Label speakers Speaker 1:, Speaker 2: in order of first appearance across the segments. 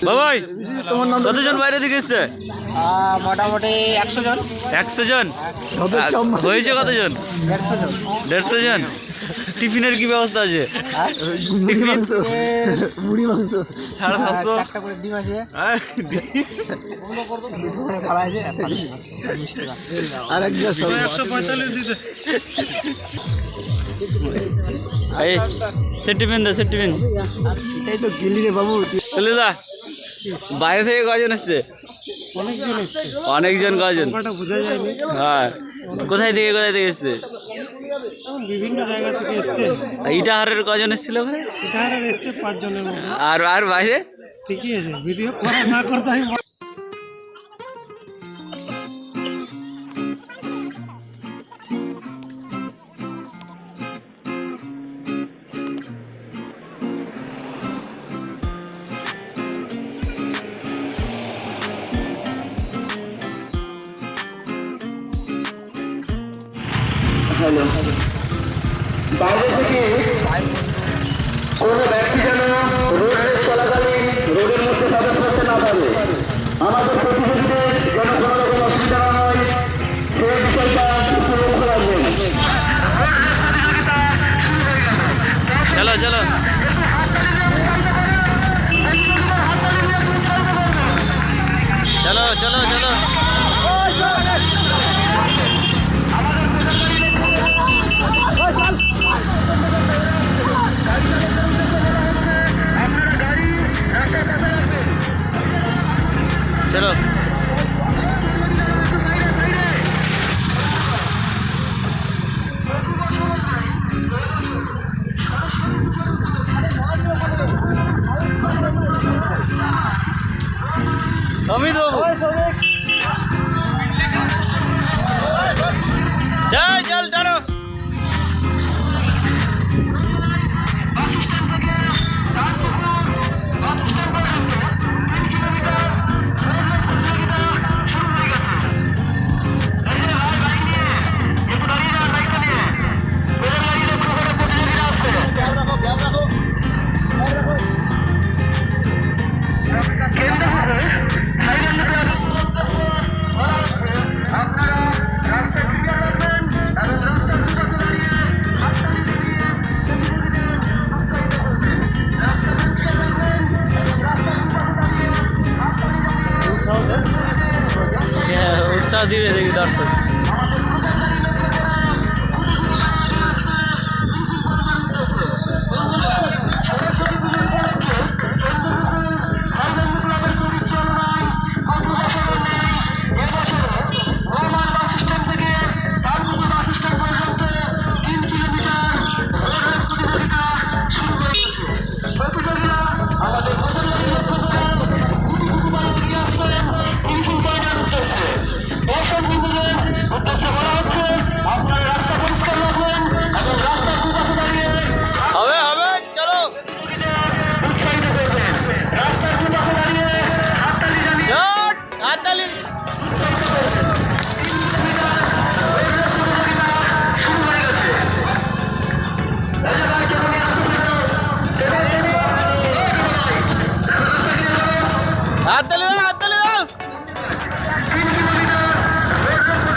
Speaker 1: বাবাই কতজন বাইরে দিকে এসছে?
Speaker 2: মোটামুটি 100 জন।
Speaker 1: 100 জন হয়েছে? কতজন? 150 জন। টিফিনের কি ব্যবস্থা আছে?
Speaker 2: মুড়ি মাংস
Speaker 1: 750
Speaker 2: চারটা করে ডিম আছে। আর এক গ্লাস 145 দিতে।
Speaker 1: এই সেট টিফিন দে, সেট টিফিন।
Speaker 2: এই তো গেলি রে বাবু।
Speaker 1: চলে যা। বাইরে থেকে কজন এসছে? অনেকজন। কজন? হ্যাঁ। কোথায় থেকে এসছে?
Speaker 2: বিভিন্ন জায়গা থেকে এসছে।
Speaker 1: ইটাহারের কজন এসেছিল ওখানে?
Speaker 2: ইটাহারের এসছে 5 জনের মতো।
Speaker 1: আর বাইরে
Speaker 2: ঠিকই আছে, ভিডিও করা না করতে আমি
Speaker 3: বাইরে থেকে কোনো ব্যক্তি যেন রোড রেস চলাকালীন রোডের মধ্যে প্রবেশ করতে না পারে। আমাদের প্রতিযোগীদের যেন কোনো রকম অসুবিধা না হয় সেই বিষয়টা একটু লক্ষ্য রাখবেন।
Speaker 1: চলো চলো। চলো চলো চলো। চলো। আমি তো চল টানো। উৎসাহ দিবে দেখি দর্শক।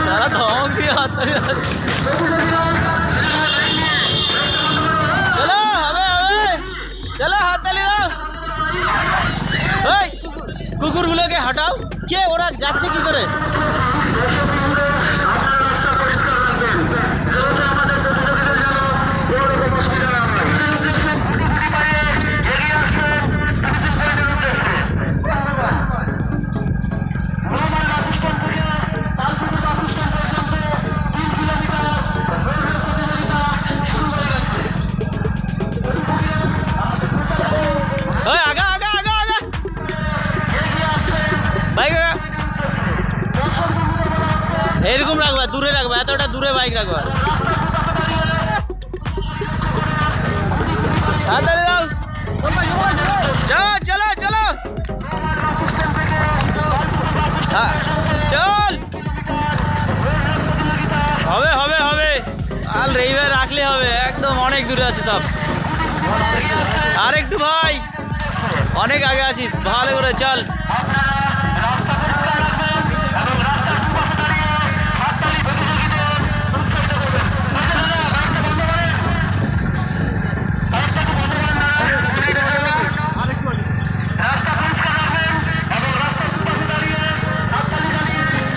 Speaker 1: सारा धोम दिया चलो चलो हाथ ताली दाও। কুকুরগুলোকে হটাও। কে ওরা যাচ্ছে কি করে? এরকম রাখবা, দূরে রাখবা, এতটা দূরে বাইক রাখবা। চলো চলো চলো চল। হবে হবে হবে, আল রবিবার রাখলে হবে। একদম অনেক দূরে আছে সব। আর একটু ভাই, অনেক আগে আছিস, ভালো করে চল।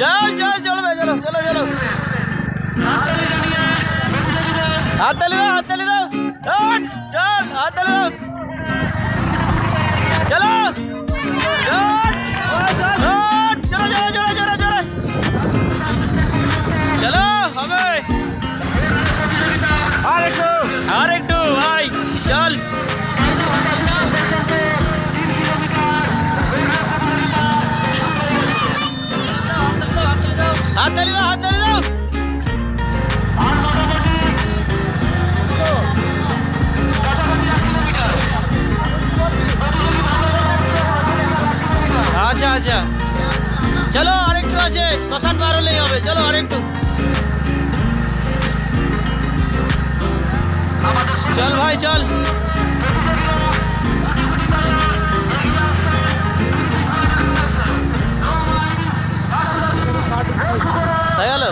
Speaker 1: চল চল চলো ভাই, চলো চলো চলো। হাততালি দাও, হাততালি দাও। চল হাততালি দাও। চলো চলো চলো চলো চলো চলো চলো, হবে আর একটু ভাই, চল। হাততালি দাও, হাততালি দাও। আচ্ছা আচ্ছা, চলো আরেকটু আছে, শ্মশান পার হলেই হবে। চলো আরেকটু, চল ভাই চল। হয়ে গেল।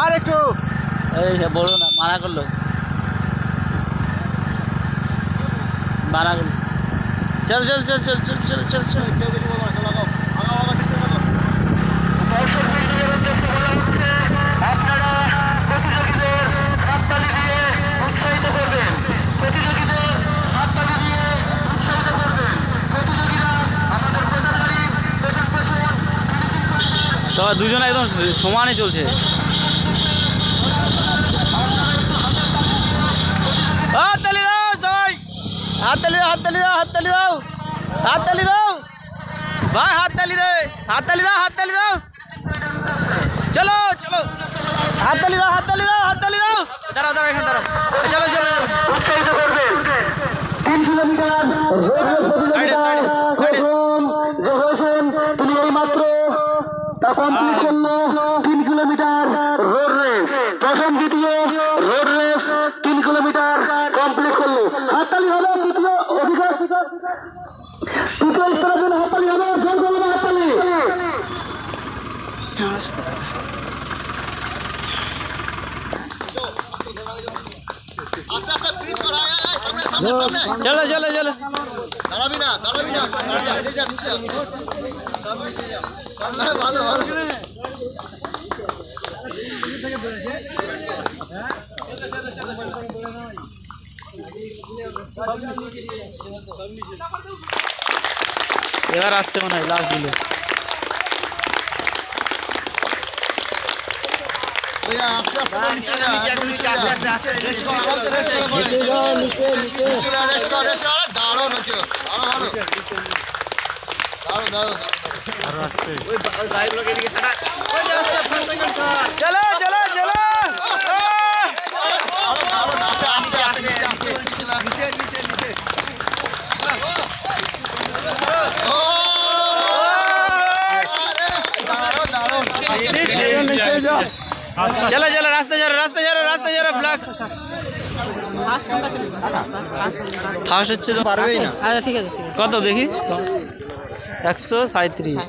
Speaker 1: আর একটু, এই বলো না, মানা করলো, মানা করলো। চল চল চল চল চল চল চল চল। সবাই দুজনে একদম সমানে চলছে। হাততালি দাও সবাই, হাততালি দাও, হাততালি দাও, হাততালি দাও, হাততালি দাও ভাই, হাততালি দে, হাততালি দাও, হাততালি দাও। চলো চলো, হাততালি দাও, হাততালি দাও, হাততালি দাও। দাঁড়াও দাঁড়াও, এখানে দাঁড়াও। চলো চলো চলো।
Speaker 3: 3 কিলোমিটার তিনি এই মাত্র তা কমপ্লিট করলো। 3 কিলোমিটার রোড রেস, প্রথম দ্বিতীয় রোড রেস 3 কিলোমিটার কমপ্লিট করলো। হাততালি হবে। তৃতীয় অধিকার, তৃতীয় স্তরের জন্য হাততালি হবে। জল করবে হাততালি।
Speaker 1: চলো চলো চলো।
Speaker 3: দাঁড়াবি না, দাঁড়াবি না, ভালো ভালো।
Speaker 1: এবার আসছে মনে হয় লাস্ট দিলে। চলো চলো চলো। চলো চলো, রাস্তা যারো, রাস্তা যারো, রাস্তা যারো। ব্লক ফার্স্ট হচ্ছে তো পারবেই না।
Speaker 2: আচ্ছা ঠিক আছে।
Speaker 1: কত দেখি? 137।